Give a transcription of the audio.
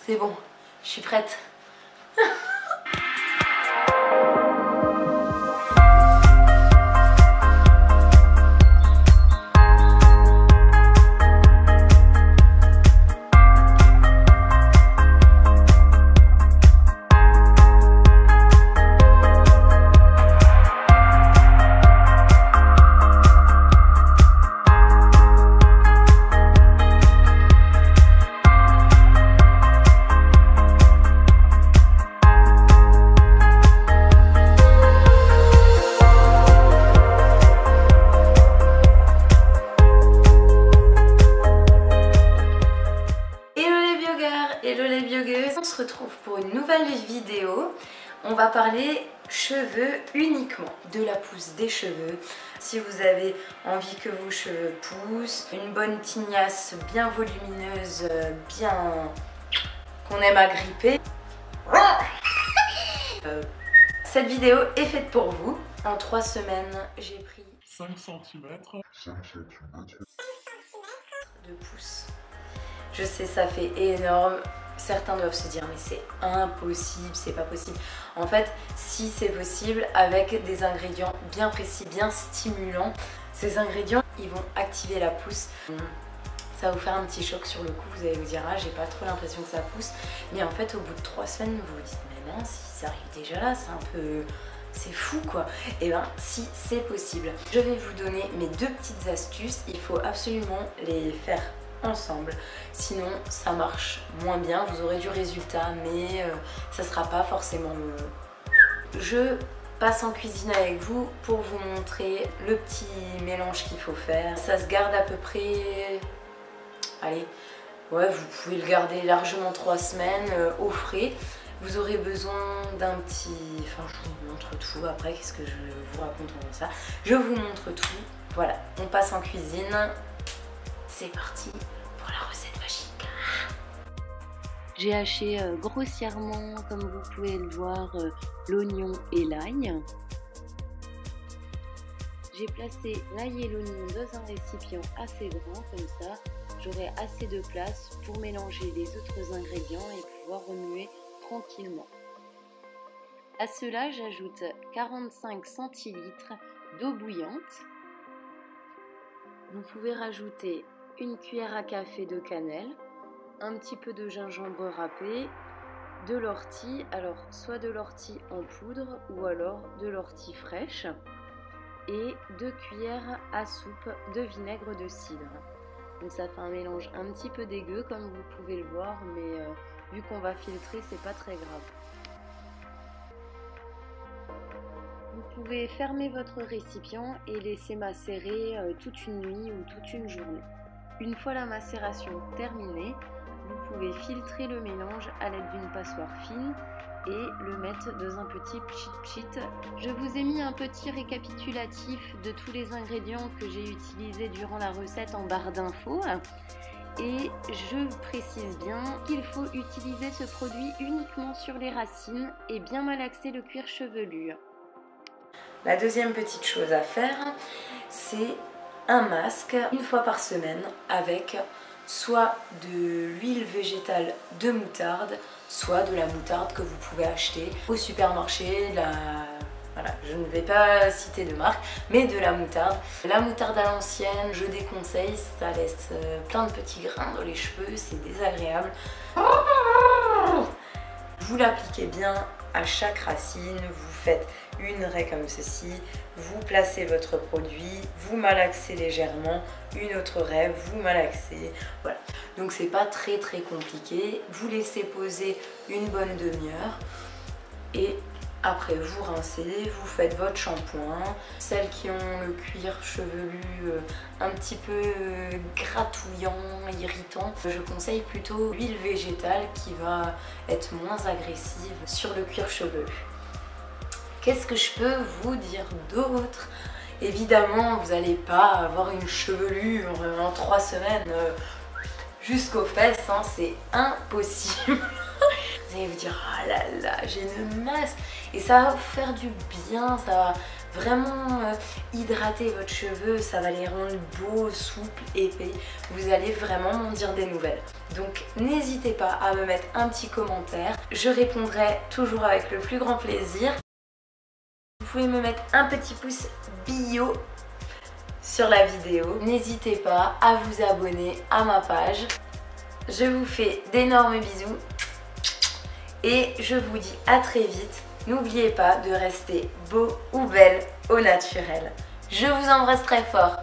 C'est bon, je suis prête. On se retrouve pour une nouvelle vidéo. On va parler cheveux uniquement, de la pousse des cheveux. Si vous avez envie que vos cheveux poussent, une bonne tignasse bien volumineuse, bien qu'on aime agripper. Cette vidéo est faite pour vous. En 3 semaines, j'ai pris 5 cm de pouce. Je sais, ça fait énorme. Certains doivent se dire mais c'est impossible, c'est pas possible. En fait, si c'est possible avec des ingrédients bien précis, bien stimulants. Ces ingrédients, ils vont activer la pousse. Ça va vous faire un petit choc sur le coup, vous allez vous dire ah j'ai pas trop l'impression que ça pousse. Mais en fait au bout de 3 semaines, vous vous dites mais mince, si ça arrive déjà là, c'est un peu... c'est fou quoi. Et ben si c'est possible. Je vais vous donner mes 2 petites astuces, il faut absolument les faire ensemble, sinon ça marche moins bien, vous aurez du résultat mais ça sera pas forcément Je passe en cuisine avec vous pour vous montrer le petit mélange qu'il faut faire. Ça se garde à peu près, allez, ouais, vous pouvez le garder largement 3 semaines au frais. Vous aurez besoin d'un petit... Enfin, je vous montre tout après, qu'est-ce que je vous raconte en ça. Je vous montre tout. Voilà, on passe en cuisine. C'est parti pour la recette magique. J'ai haché grossièrement, comme vous pouvez le voir, l'oignon et l'ail. J'ai placé l'ail et l'oignon dans un récipient assez grand, comme ça j'aurai assez de place pour mélanger les autres ingrédients et pouvoir remuer tranquillement. À cela, j'ajoute 45 centilitres d'eau bouillante. Vous pouvez rajouter une cuillère à café de cannelle, un petit peu de gingembre râpé, de l'ortie, alors soit de l'ortie en poudre ou alors de l'ortie fraîche, et 2 cuillères à soupe de vinaigre de cidre. Donc ça fait un mélange un petit peu dégueu comme vous pouvez le voir, mais vu qu'on va filtrer, c'est pas très grave. Vous pouvez fermer votre récipient et laisser macérer toute une nuit ou toute une journée. Une fois la macération terminée, vous pouvez filtrer le mélange à l'aide d'une passoire fine et le mettre dans un petit pchit-pchit. Je vous ai mis un petit récapitulatif de tous les ingrédients que j'ai utilisés durant la recette en barre d'infos. Et je précise bien qu'il faut utiliser ce produit uniquement sur les racines et bien malaxer le cuir chevelu. La deuxième petite chose à faire, c'est un masque une fois par semaine avec soit de l'huile végétale de moutarde, soit de la moutarde que vous pouvez acheter au supermarché. Voilà, je ne vais pas citer de marque, mais de la moutarde. La moutarde à l'ancienne, je déconseille, ça laisse plein de petits grains dans les cheveux, c'est désagréable. Vous l'appliquez bien à chaque racine, vous faites une raie comme ceci, vous placez votre produit, vous malaxez légèrement, une autre raie, vous malaxez, voilà. Donc c'est pas très compliqué, vous laissez poser une bonne demi-heure et après vous rincez, vous faites votre shampoing. Celles qui ont le cuir chevelu un petit peu gratouillant, irritant, je conseille plutôt l'huile végétale qui va être moins agressive sur le cuir chevelu. Qu'est-ce que je peux vous dire d'autre? Évidemment, vous n'allez pas avoir une chevelure en 3 semaines jusqu'aux fesses, hein, c'est impossible. Vous allez vous dire, ah là là, j'ai une masse. Et ça va vous faire du bien, ça va vraiment hydrater votre cheveu, ça va les rendre beaux, souples, épais. Vous allez vraiment m'en dire des nouvelles. Donc n'hésitez pas à me mettre un petit commentaire, je répondrai toujours avec le plus grand plaisir. Vous pouvez me mettre un petit pouce bio sur la vidéo. N'hésitez pas à vous abonner à ma page. Je vous fais d'énormes bisous et je vous dis à très vite. N'oubliez pas de rester beau ou belle au naturel. Je vous embrasse très fort.